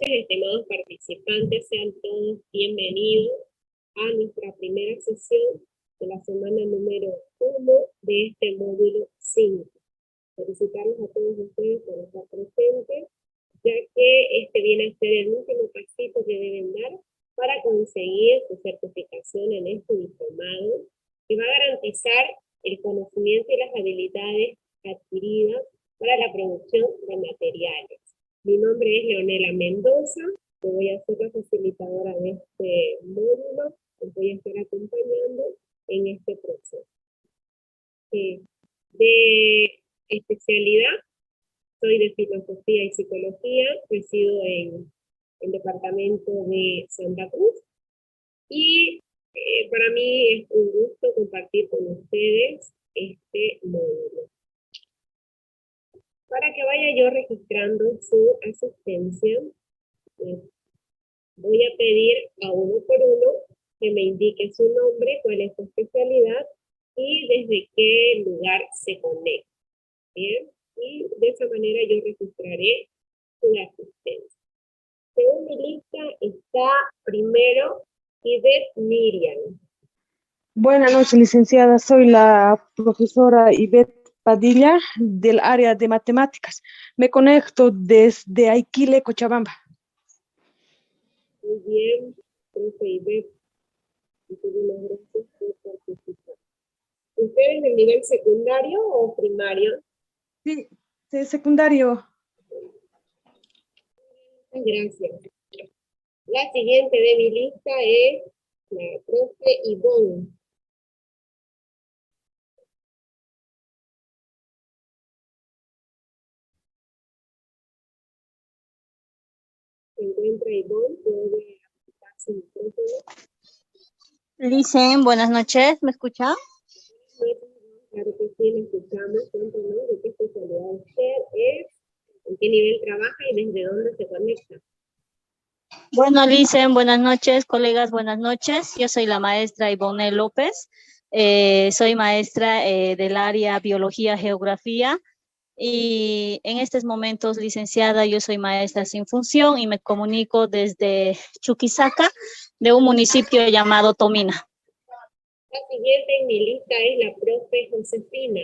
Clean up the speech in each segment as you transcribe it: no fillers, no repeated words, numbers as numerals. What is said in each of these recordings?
noches, estimados participantes, sean todos bienvenidos a nuestra primera sesión de la semana número 1 de este módulo 5. Felicitarlos a todos ustedes por estar presentes, ya que este viene a ser el último pasito que deben dar para conseguir su certificación en este diplomado, que va a garantizar el conocimiento y las habilidades adquiridas para la producción de materiales. Mi nombre es Leonela Mendoza, yo voy a ser la facilitadora de este módulo, les voy a estar acompañando en este proceso. De especialidad, soy de Filosofía y Psicología, resido en el departamento de Santa Cruz, y para mí es un gusto compartir con ustedes este módulo. Para que vaya yo registrando su asistencia, voy a pedir a uno por uno que me indique su nombre, cuál es su especialidad y desde qué lugar se conecta. ¿Bien? Y de esa manera yo registraré su asistencia. Según mi lista está primero Ivette Miriam. Buenas noches, licenciada. Soy la profesora Ivette Padilla del área de matemáticas. Me conecto desde Aiquile, Cochabamba. Muy bien, profe Ivette. Muchísimas gracias por participar. ¿Usted es del nivel secundario o primario? Sí, de secundario. Gracias. La siguiente de mi lista es la profe Ivonne. ¿Se encuentra Ivonne? ¿Puede aplicar su micrófono? Licen, buenas noches, ¿me escucha? Claro que sí, le escuchamos. Cuéntanos de qué especialidad usted es, en qué nivel trabaja y desde dónde se conecta. Bueno, Licen, buenas noches, colegas, buenas noches. Yo soy la maestra Ivonne López. Soy maestra del área Biología, Geografía. Y en estos momentos, licenciada, yo soy maestra sin función y me comunico desde Chuquisaca, de un municipio llamado Tomina. La siguiente en mi lista es la profe Josefina.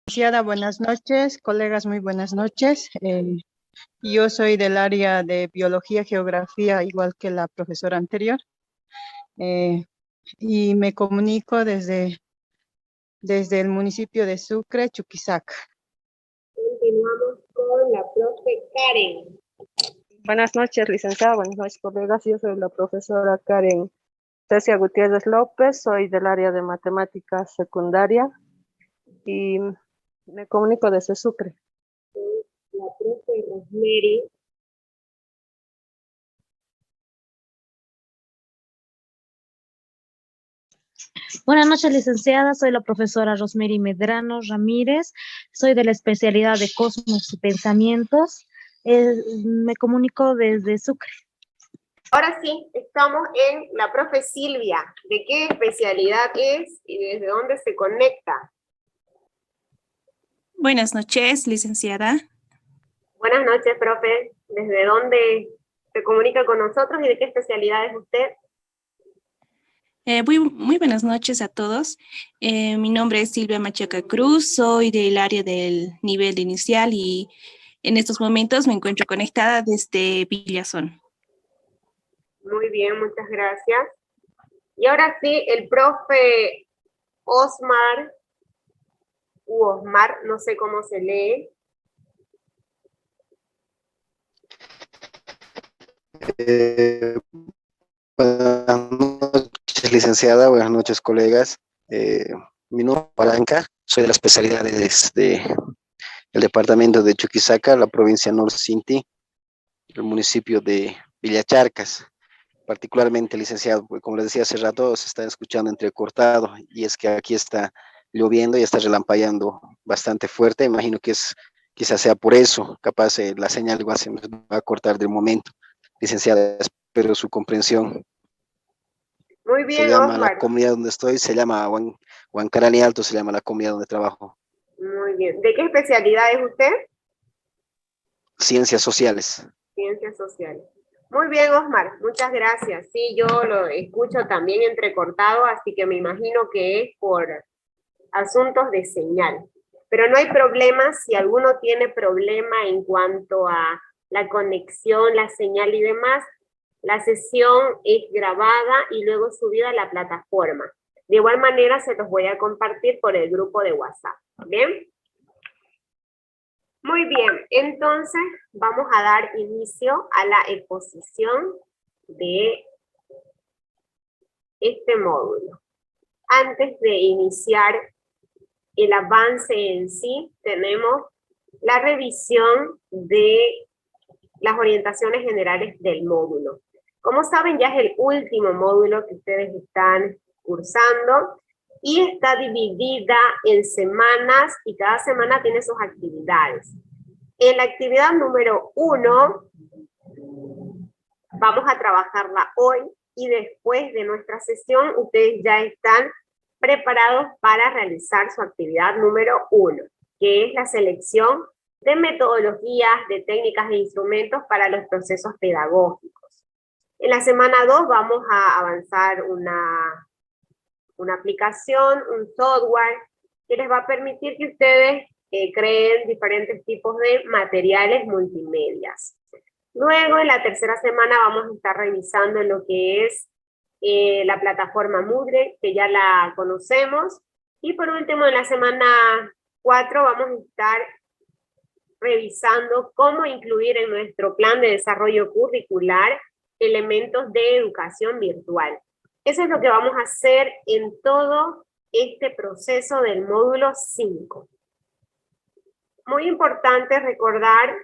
Licenciada, buenas noches, colegas, muy buenas noches. Yo soy del área de Biología, Geografía, igual que la profesora anterior, y me comunico desde el municipio de Sucre, Chuquisaca. Continuamos con la profe Karen. Buenas noches, licenciada, buenas noches, colegas. Yo soy la profesora Karen Cecia Gutiérrez López, soy del área de matemáticas secundaria y me comunico desde Sucre. La profe Rosemary. Buenas noches, licenciada. Soy la profesora Rosemary Medrano Ramírez. Soy de la especialidad de Cosmos y Pensamientos. Me comunico desde Sucre. Ahora sí, estamos en la profe Silvia. ¿De qué especialidad es y desde dónde se conecta? Buenas noches, licenciada. Buenas noches, profe. ¿Desde dónde se comunica con nosotros y de qué especialidad es usted? Muy buenas noches a todos. Mi nombre es Silvia Machaca Cruz, soy del área del nivel inicial y en estos momentos me encuentro conectada desde Villazón. Muy bien, muchas gracias. Y ahora sí, el profe Osmar, no sé cómo se lee. Buenas noches, licenciada, buenas noches, colegas. Mi nombre es Palanca, soy de la especialidad del departamento de Chuquisaca, la provincia Norte Sinti, el municipio de Villacharcas. Particularmente, licenciado, porque como les decía hace rato, se está escuchando entrecortado, y es que aquí está lloviendo y está relampagueando bastante fuerte. Imagino que quizás sea por eso, capaz la señal igual se nos va a cortar de momento. Licenciada, espero su comprensión. Muy bien, Se llama Osmar. la comunidad donde estoy, se llama Huancarani Alto, se llama la comunidad donde trabajo. Muy bien. ¿De qué especialidad es usted? Ciencias sociales. Ciencias sociales. Muy bien, Osmar, muchas gracias. Sí, yo lo escucho también entrecortado, así que me imagino que es por asuntos de señal. Pero no hay problema si alguno tiene problema en cuanto a la conexión, la señal y demás. La sesión es grabada y luego subida a la plataforma. De igual manera se los voy a compartir por el grupo de WhatsApp. ¿Bien? Muy bien, entonces vamos a dar inicio a la exposición de este módulo. Antes de iniciar el avance en sí, tenemos la revisión de las orientaciones generales del módulo. Como saben, ya es el último módulo que ustedes están cursando y está dividida en semanas y cada semana tiene sus actividades. En la actividad número 1 vamos a trabajarla hoy y después de nuestra sesión ustedes ya están preparados para realizar su actividad número 1, que es la selección de metodologías, de técnicas e instrumentos para los procesos pedagógicos. En la semana 2 vamos a avanzar una aplicación, un software, que les va a permitir que ustedes creen diferentes tipos de materiales multimedias. Luego, en la tercera semana vamos a estar revisando lo que es la plataforma Moodle, que ya la conocemos. Y por último, en la semana 4 vamos a estar revisando cómo incluir en nuestro plan de desarrollo curricular elementos de educación virtual. Eso es lo que vamos a hacer en todo este proceso del módulo 5. Muy importante recordar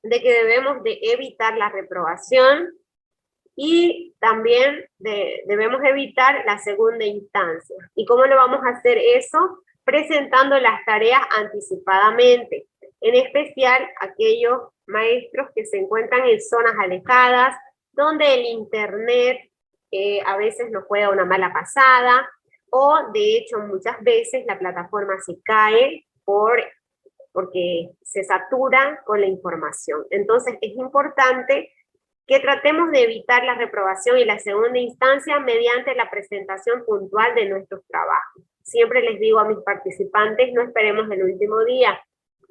de que debemos de evitar la reprobación y también debemos evitar la segunda instancia. ¿Y cómo lo vamos a hacer eso? Presentando las tareas anticipadamente, en especial aquellos maestros que se encuentran en zonas alejadas, donde el internet a veces nos juega una mala pasada, o de hecho muchas veces la plataforma se cae porque se satura con la información. Entonces es importante que tratemos de evitar la reprobación y la segunda instancia mediante la presentación puntual de nuestros trabajos. Siempre les digo a mis participantes, no esperemos el último día,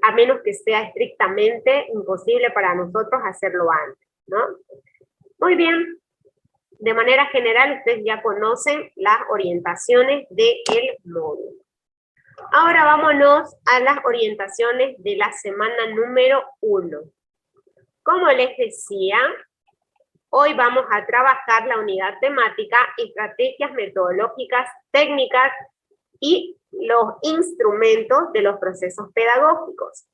a menos que sea estrictamente imposible para nosotros hacerlo antes, ¿no? Muy bien, de manera general ustedes ya conocen las orientaciones del módulo. Ahora vámonos a las orientaciones de la semana número 1. Como les decía, hoy vamos a trabajar la unidad temática, estrategias metodológicas, técnicas y los instrumentos de los procesos pedagógicos.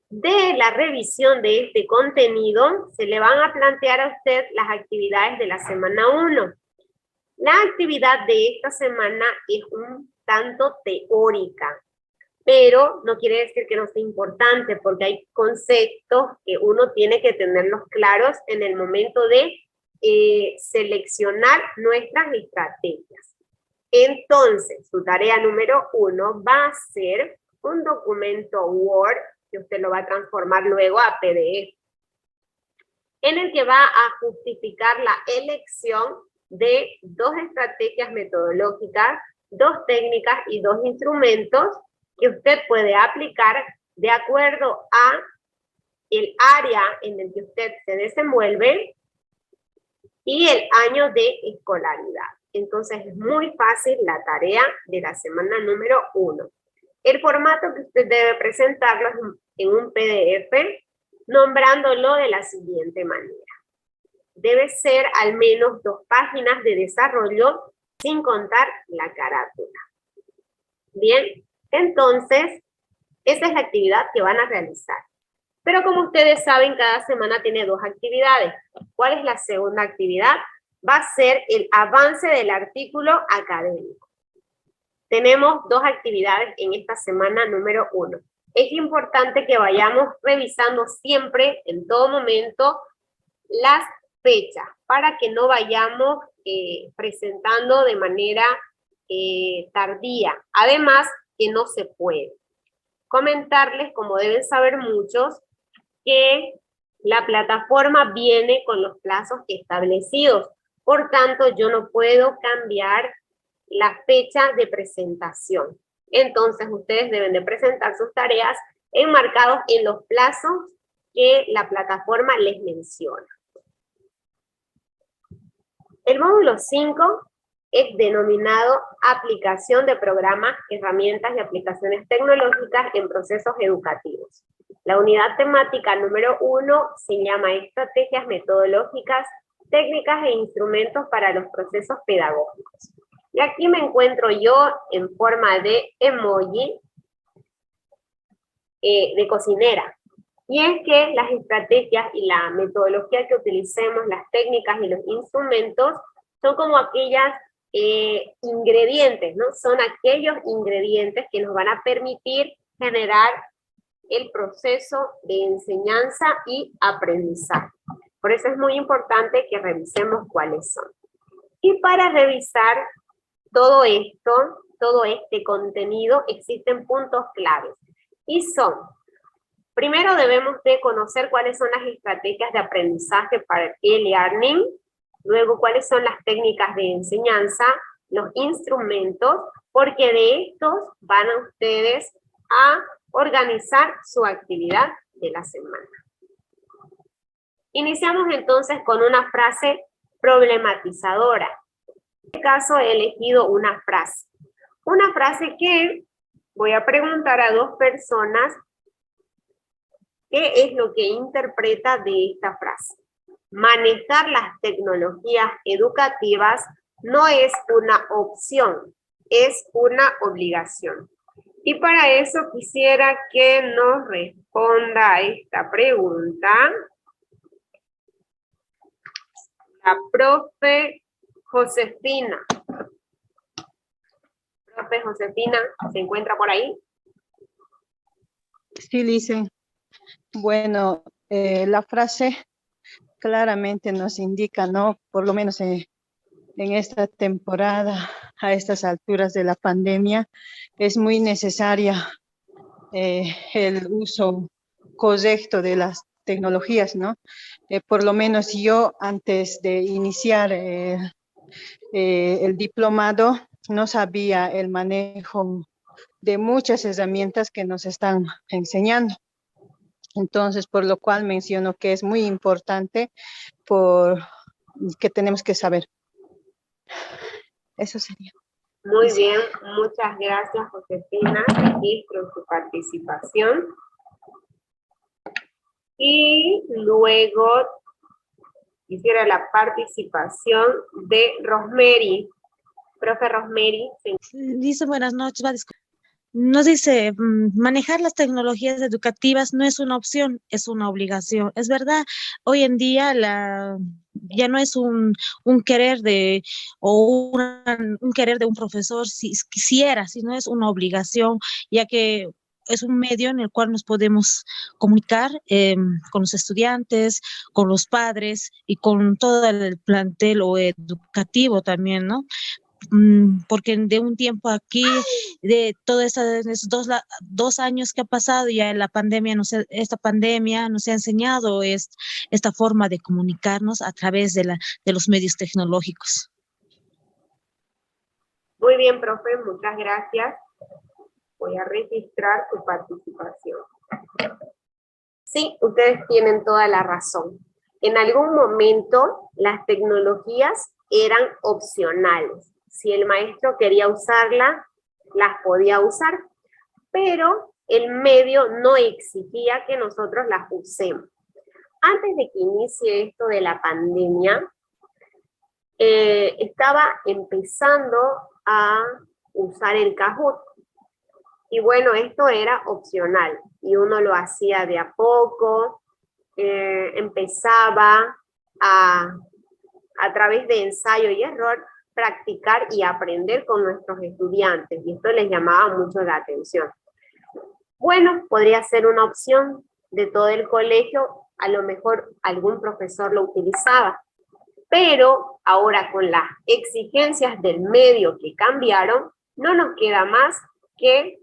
De la revisión de este contenido, se le van a plantear a usted las actividades de la semana 1. La actividad de esta semana es un tanto teórica, pero no quiere decir que no sea importante, porque hay conceptos que uno tiene que tenerlos claros en el momento de seleccionar nuestras estrategias. Entonces, su tarea número 1 va a ser un documento Word, que usted lo va a transformar luego a PDF, en el que va a justificar la elección de 2 estrategias metodológicas, 2 técnicas y 2 instrumentos que usted puede aplicar de acuerdo a el área en el que usted se desenvuelve y el año de escolaridad. Entonces es muy fácil la tarea de la semana número 1. El formato que usted debe presentarlo es en un PDF, nombrándolo de la siguiente manera. Debe ser al menos 2 páginas de desarrollo sin contar la carátula. Bien, entonces, esa es la actividad que van a realizar. Pero como ustedes saben, cada semana tiene 2 actividades. ¿Cuál es la segunda actividad? Va a ser el avance del artículo académico. Tenemos 2 actividades en esta semana número 1. Es importante que vayamos revisando siempre, en todo momento, las fechas, para que no vayamos presentando de manera tardía. Además, que no se puede. Comentarles, como deben saber muchos, que La plataforma viene con los plazos establecidos, por tanto yo no puedo cambiar la fecha de presentación. Entonces ustedes deben de presentar sus tareas enmarcados en los plazos que la plataforma les menciona. El módulo 5 es denominado Aplicación de Programas, Herramientas y Aplicaciones Tecnológicas en Procesos Educativos. La unidad temática número 1 se llama Estrategias Metodológicas, Técnicas e Instrumentos para los Procesos Pedagógicos. Y aquí me encuentro yo en forma de emoji de cocinera. Y es que las estrategias y la metodología que utilicemos, las técnicas y los instrumentos, son como aquellas ingredientes, ¿no? Son aquellos ingredientes que nos van a permitir generar el proceso de enseñanza y aprendizaje. Por eso es muy importante que revisemos cuáles son. Y para revisar todo esto, todo este contenido, existen puntos claves. Y son, primero debemos de conocer cuáles son las estrategias de aprendizaje para el e-learning, luego cuáles son las técnicas de enseñanza, los instrumentos, porque de estos van a ustedes a organizar su actividad de la semana. Iniciamos entonces con una frase problematizadora. En este caso he elegido una frase que voy a preguntar a dos personas qué es lo que interpreta de esta frase. Manejar las tecnologías educativas no es una opción, es una obligación. Y para eso quisiera que nos responda a esta pregunta la profe Josefina. Profe Josefina, ¿se encuentra por ahí? Sí, Licen. Bueno, la frase claramente nos indica, ¿no? Por lo menos en esta temporada, a estas alturas de la pandemia, es muy necesaria el uso correcto de las tecnologías, ¿no? Por lo menos yo, antes de iniciar el diplomado, no sabía el manejo de muchas herramientas que nos están enseñando. Entonces, por lo cual menciono que es muy importante que tenemos que saber. Eso sería. Muy bien, muchas gracias, Josefina. Registro su participación. Y luego quisiera la participación de Rosemary. Profe Rosemary. Dice, buenas noches. Nos dice, manejar las tecnologías educativas no es una opción, es una obligación. Es verdad, hoy en día ya no es un querer un querer de un profesor si quisiera, sino es una obligación, ya que es un medio en el cual nos podemos comunicar con los estudiantes, con los padres y con todo el plantel o educativo también, ¿no? Porque de un tiempo aquí, de todos esos 2 años que ha pasado, ya esta pandemia nos ha enseñado esta forma de comunicarnos a través de los medios tecnológicos. Muy bien, profe, muchas gracias. Voy a registrar su participación. Sí, ustedes tienen toda la razón. En algún momento las tecnologías eran opcionales. Si el maestro quería usarlas, las podía usar, pero el medio no exigía que nosotros las usemos. Antes de que inicie esto de la pandemia, estaba empezando a usar el Kahoot. Y bueno, esto era opcional y uno lo hacía de a poco, empezaba a través de ensayo y error, practicar y aprender con nuestros estudiantes, y esto les llamaba mucho la atención. Bueno, podría ser una opción de todo el colegio, a lo mejor algún profesor lo utilizaba, pero ahora con las exigencias del medio que cambiaron, no nos queda más que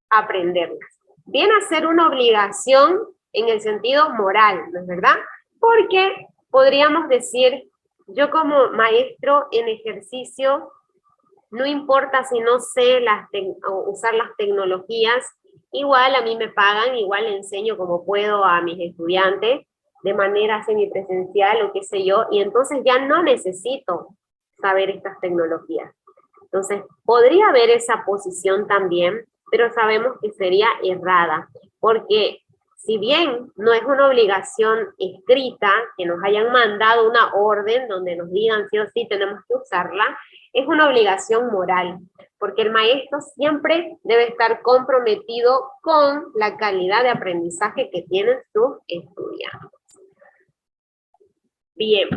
aprenderlas. Viene a ser una obligación en el sentido moral, ¿no es verdad? Porque podríamos decir, yo como maestro en ejercicio, no importa si no sé usar las tecnologías, igual a mí me pagan, igual enseño como puedo a mis estudiantes, de manera semipresencial o qué sé yo, y entonces ya no necesito saber estas tecnologías. Entonces, podría haber esa posición también, pero sabemos que sería errada, porque si bien no es una obligación escrita, que nos hayan mandado una orden donde nos digan sí o sí tenemos que usarla, es una obligación moral, porque el maestro siempre debe estar comprometido con la calidad de aprendizaje que tienen sus estudiantes. Bien,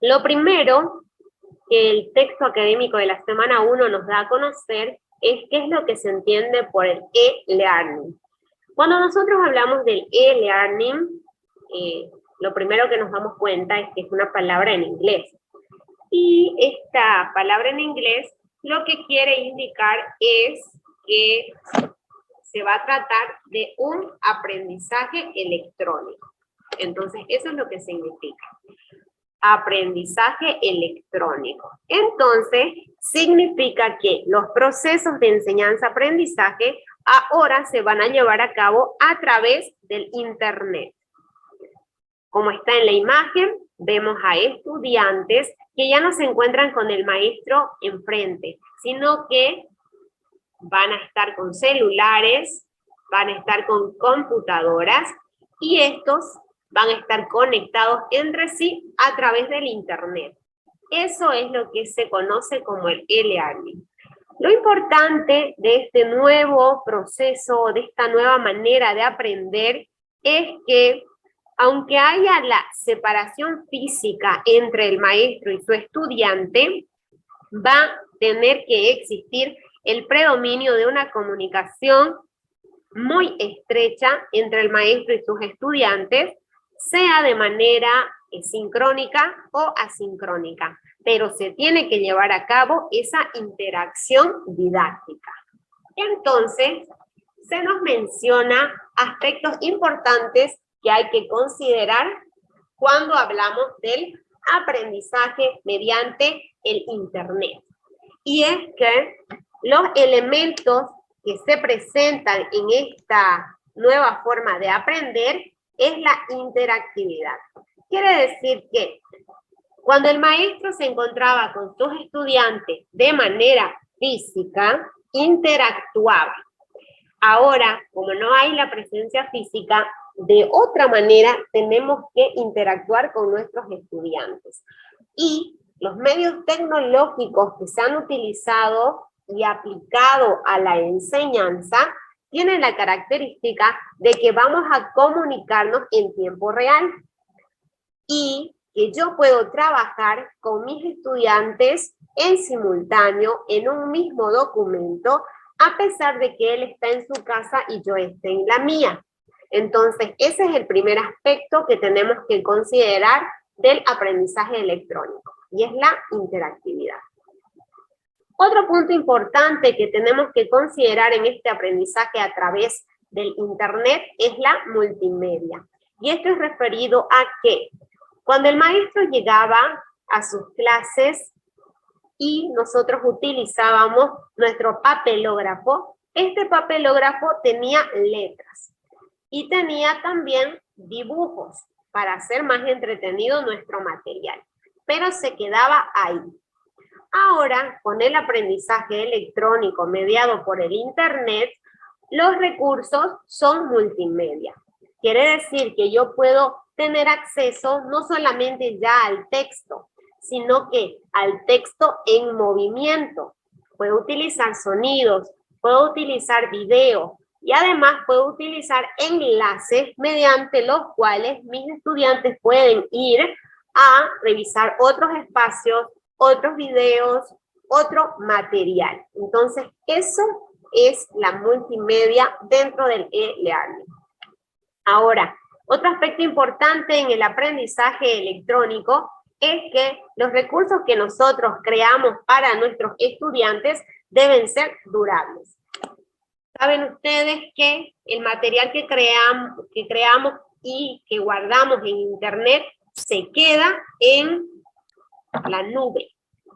lo primero que el texto académico de la semana 1 nos da a conocer es qué es lo que se entiende por el e-learning. Cuando nosotros hablamos del e-learning, lo primero que nos damos cuenta es que es una palabra en inglés. Y esta palabra en inglés lo que quiere indicar es que se va a tratar de un aprendizaje electrónico. Entonces, eso es lo que significa. Aprendizaje electrónico. Entonces, significa que los procesos de enseñanza-aprendizaje ahora se van a llevar a cabo a través del Internet. Como está en la imagen, vemos a estudiantes que ya no se encuentran con el maestro enfrente, sino que van a estar con celulares, van a estar con computadoras, y estos van a estar conectados entre sí a través del Internet. Eso es lo que se conoce como el e-learning. Lo importante de este nuevo proceso, de esta nueva manera de aprender, es que aunque haya la separación física entre el maestro y su estudiante, va a tener que existir el predominio de una comunicación muy estrecha entre el maestro y sus estudiantes, sea de manera sincrónica o asincrónica, pero se tiene que llevar a cabo esa interacción didáctica. Entonces, se nos menciona aspectos importantes que hay que considerar cuando hablamos del aprendizaje mediante el Internet. Y es que los elementos que se presentan en esta nueva forma de aprender es la interactividad. Quiere decir que cuando el maestro se encontraba con sus estudiantes de manera física, interactuaba. Ahora, como no hay la presencia física, de otra manera tenemos que interactuar con nuestros estudiantes. Y los medios tecnológicos que se han utilizado y aplicado a la enseñanza tienen la característica de que vamos a comunicarnos en tiempo real y que yo puedo trabajar con mis estudiantes en simultáneo en un mismo documento, a pesar de que él está en su casa y yo esté en la mía. Entonces, ese es el primer aspecto que tenemos que considerar del aprendizaje electrónico, y es la interactividad. Otro punto importante que tenemos que considerar en este aprendizaje a través del Internet es la multimedia. Y esto es referido a que cuando el maestro llegaba a sus clases y nosotros utilizábamos nuestro papelógrafo, este papelógrafo tenía letras y tenía también dibujos para hacer más entretenido nuestro material, pero se quedaba ahí. Ahora, con el aprendizaje electrónico mediado por el Internet, los recursos son multimedia. Quiere decir que yo puedo tener acceso no solamente ya al texto, sino que al texto en movimiento. Puedo utilizar sonidos, puedo utilizar video y además puedo utilizar enlaces mediante los cuales mis estudiantes pueden ir a revisar otros espacios, otros videos, otro material. Entonces, eso es la multimedia dentro del e-learning. Ahora, otro aspecto importante en el aprendizaje electrónico es que los recursos que nosotros creamos para nuestros estudiantes deben ser durables. Saben ustedes que el material que creamos y que guardamos en Internet se queda en la nube.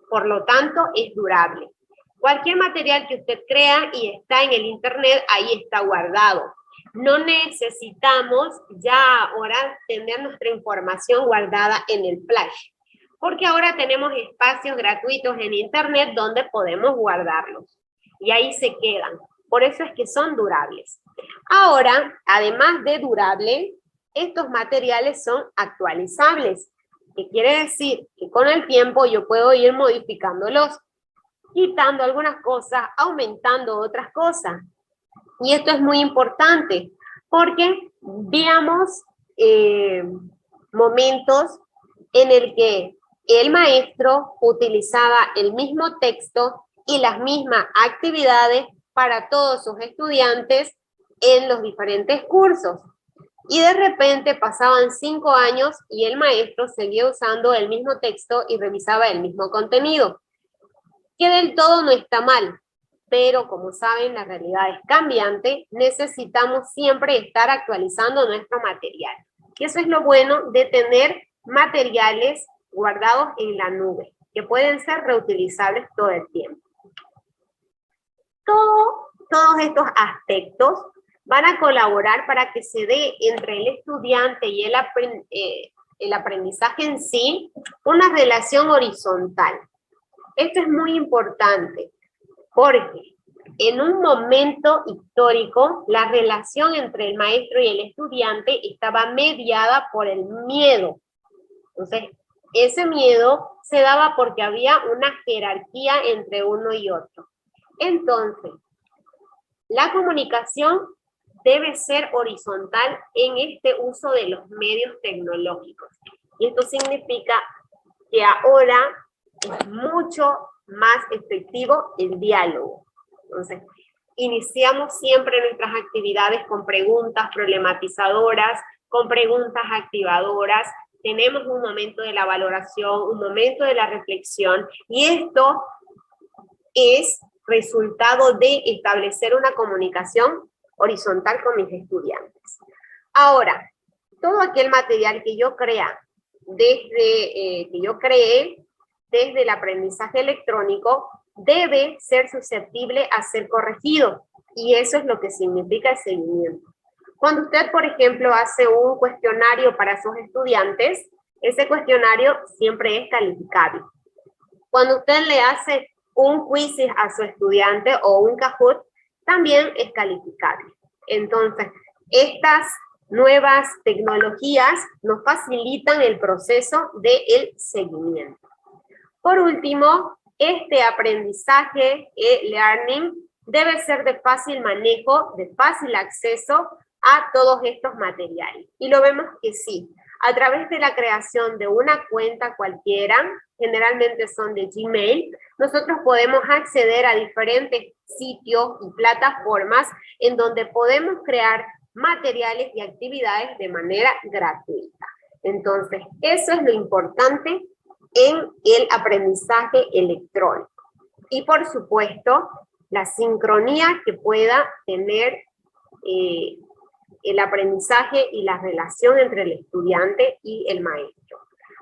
Por lo tanto, es durable. Cualquier material que usted crea y está en el Internet, ahí está guardado. No necesitamos ya ahora tener nuestra información guardada en el flash, porque ahora tenemos espacios gratuitos en Internet donde podemos guardarlos. Y ahí se quedan. Por eso es que son durables. Ahora, además de durable, estos materiales son actualizables. ¿Qué quiere decir? Que con el tiempo yo puedo ir modificándolos, quitando algunas cosas, aumentando otras cosas. Y esto es muy importante, porque veamos momentos en el que el maestro utilizaba el mismo texto y las mismas actividades para todos sus estudiantes en los diferentes cursos. Y de repente pasaban 5 años y el maestro seguía usando el mismo texto y revisaba el mismo contenido. Que del todo no está mal, pero como saben, la realidad es cambiante, necesitamos siempre estar actualizando nuestro material. Y eso es lo bueno de tener materiales guardados en la nube, que pueden ser reutilizables todo el tiempo. Todos estos aspectos van a colaborar para que se dé entre el estudiante y el aprendizaje en sí una relación horizontal. Esto es muy importante porque en un momento histórico la relación entre el maestro y el estudiante estaba mediada por el miedo. Entonces, ese miedo se daba porque había una jerarquía entre uno y otro. Entonces, la comunicación debe ser horizontal en este uso de los medios tecnológicos. Y esto significa que ahora es mucho más efectivo el diálogo. Entonces, iniciamos siempre nuestras actividades con preguntas problematizadoras, con preguntas activadoras. Tenemos un momento de la valoración, un momento de la reflexión, y esto es resultado de establecer una comunicación horizontal con mis estudiantes. Ahora, todo aquel material que yo creé desde el aprendizaje electrónico debe ser susceptible a ser corregido, y eso es lo que significa el seguimiento. Cuando usted, por ejemplo, hace un cuestionario para sus estudiantes, ese cuestionario siempre es calificable. Cuando usted le hace un quiz a su estudiante o un Kahoot, también es calificable. Entonces, estas nuevas tecnologías nos facilitan el proceso del seguimiento. Por último, este aprendizaje, learning, debe ser de fácil manejo, de fácil acceso a todos estos materiales. Y lo vemos que sí, a través de la creación de una cuenta cualquiera, generalmente son de Gmail, nosotros podemos acceder a diferentes sitios y plataformas en donde podemos crear materiales y actividades de manera gratuita. Entonces, eso es lo importante en el aprendizaje electrónico. Y por supuesto, la sincronía que pueda tener el aprendizaje y la relación entre el estudiante y el maestro.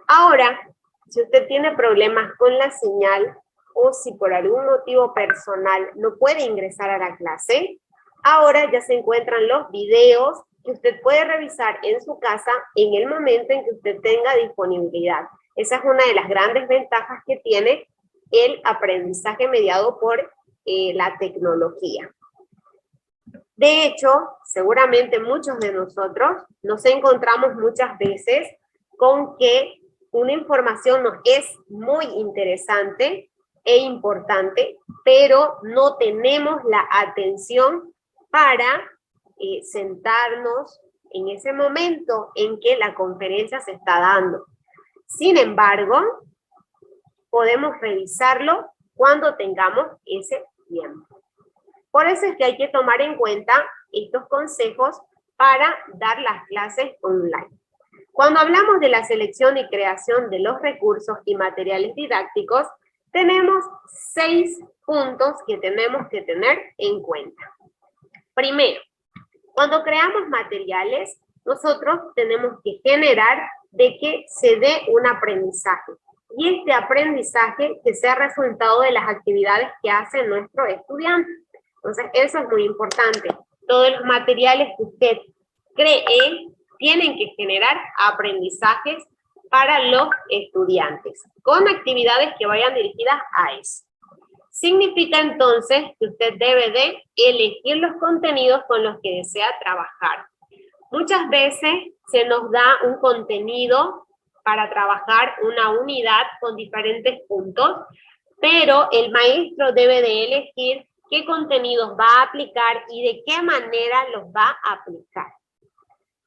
Ahora, si usted tiene problemas con la señal o si por algún motivo personal no puede ingresar a la clase, ahora ya se encuentran los videos que usted puede revisar en su casa en el momento en que usted tenga disponibilidad. Esa es una de las grandes ventajas que tiene el aprendizaje mediado por la tecnología. De hecho, seguramente muchos de nosotros nos encontramos muchas veces con que una información nos es muy interesante e importante, pero no tenemos la atención para sentarnos en ese momento en que la conferencia se está dando. Sin embargo, podemos revisarlo cuando tengamos ese tiempo. Por eso es que hay que tomar en cuenta estos consejos para dar las clases online. Cuando hablamos de la selección y creación de los recursos y materiales didácticos, tenemos 6 puntos que tenemos que tener en cuenta. Primero, cuando creamos materiales, nosotros tenemos que generar de que se dé un aprendizaje. Y este aprendizaje que sea resultado de las actividades que hacen nuestros estudiantes. Entonces, eso es muy importante. Todos los materiales que usted cree tienen que generar aprendizajes para los estudiantes, con actividades que vayan dirigidas a eso. Significa entonces que usted debe de elegir los contenidos con los que desea trabajar. Muchas veces se nos da un contenido para trabajar una unidad con diferentes puntos, pero el maestro debe de elegir qué contenidos va a aplicar y de qué manera los va a aplicar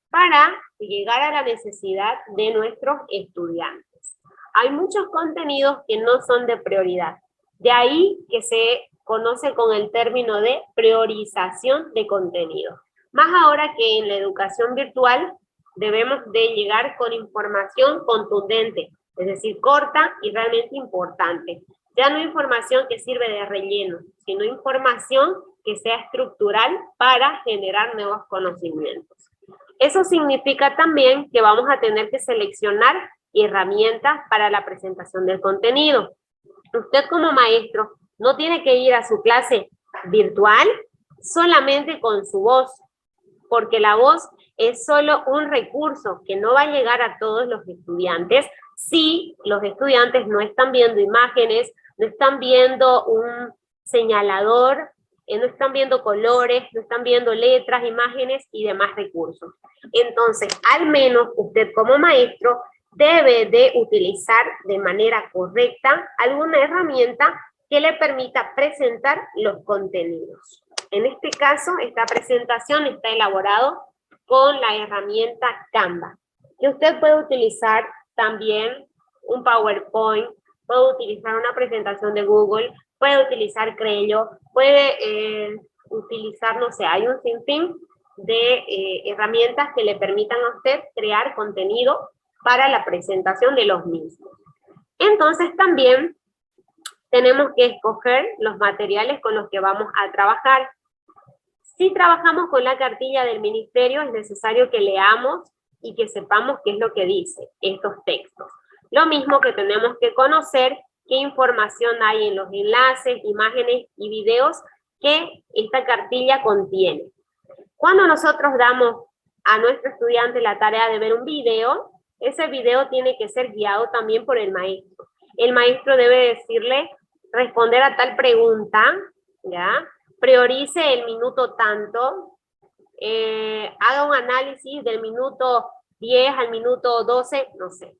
para llegar a la necesidad de nuestros estudiantes. Hay muchos contenidos que no son de prioridad. De ahí que se conoce con el término de priorización de contenido. Más ahora que en la educación virtual debemos de llegar con información contundente, es decir, corta y realmente importante. Ya no información que sirve de relleno, sino información que sea estructural para generar nuevos conocimientos. Eso significa también que vamos a tener que seleccionar herramientas para la presentación del contenido. Usted como maestro no tiene que ir a su clase virtual solamente con su voz, porque la voz es solo un recurso que no va a llegar a todos los estudiantes si los estudiantes no están viendo imágenes, no están viendo un señalador, no están viendo colores, no están viendo letras, imágenes y demás recursos. Entonces, al menos usted como maestro debe de utilizar de manera correcta alguna herramienta que le permita presentar los contenidos. En este caso, esta presentación está elaborado con la herramienta Canva, que usted puede utilizar también un PowerPoint, puede utilizar una presentación de Google, puede utilizar Crello, puede utilizar, no sé, hay un sinfín de herramientas que le permitan a usted crear contenido para la presentación de los mismos. Entonces también tenemos que escoger los materiales con los que vamos a trabajar. Si trabajamos con la cartilla del ministerio, es necesario que leamos y que sepamos qué es lo que dice estos textos. Lo mismo que tenemos que conocer qué información hay en los enlaces, imágenes y videos que esta cartilla contiene. Cuando nosotros damos a nuestro estudiante la tarea de ver un video, ese video tiene que ser guiado también por el maestro. El maestro debe decirle, responder a tal pregunta, ¿ya? Priorice el minuto tanto, haga un análisis del minuto 10 al minuto 12, no sé.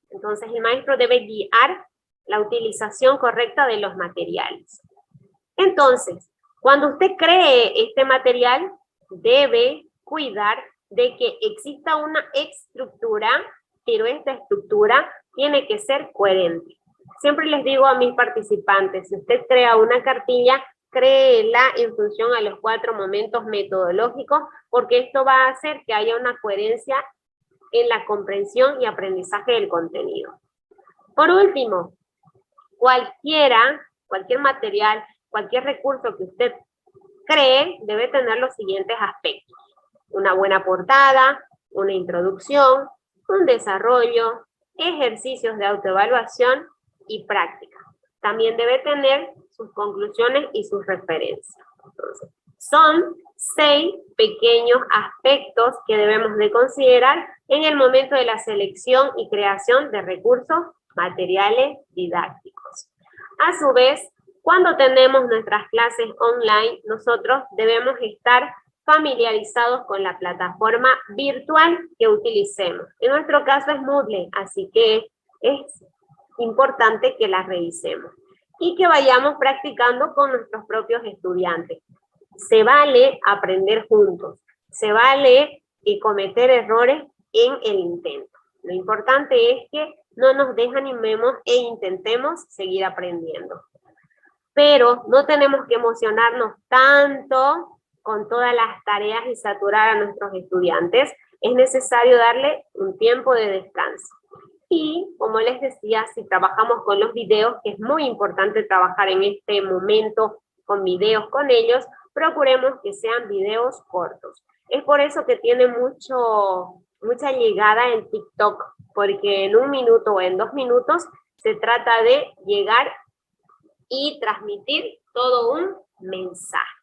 Entonces el maestro debe guiar la utilización correcta de los materiales. Entonces, cuando usted cree este material, debe cuidar de que exista una estructura, pero esta estructura tiene que ser coherente. Siempre les digo a mis participantes, si usted crea una cartilla, créela en función a los 4 momentos metodológicos, porque esto va a hacer que haya una coherencia en la comprensión y aprendizaje del contenido. Por último, cualquier material, cualquier recurso que usted cree, debe tener los siguientes aspectos. Una buena portada, una introducción, un desarrollo, ejercicios de autoevaluación y práctica. También debe tener sus conclusiones y sus referencias. Entonces, son 6 pequeños aspectos que debemos de considerar en el momento de la selección y creación de recursos materiales didácticos. A su vez, cuando tenemos nuestras clases online, nosotros debemos estar familiarizados con la plataforma virtual que utilicemos. En nuestro caso es Moodle, así que es importante que la revisemos y que vayamos practicando con nuestros propios estudiantes. Se vale aprender juntos, se vale cometer errores en el intento. Lo importante es que no nos desanimemos e intentemos seguir aprendiendo. Pero no tenemos que emocionarnos tanto con todas las tareas y saturar a nuestros estudiantes. Es necesario darle un tiempo de descanso. Y, como les decía, si trabajamos con los videos, que es muy importante trabajar en este momento con videos con ellos, procuremos que sean videos cortos. Es por eso que tiene mucha llegada en TikTok, porque en 1 minuto o en 2 minutos se trata de llegar y transmitir todo un mensaje.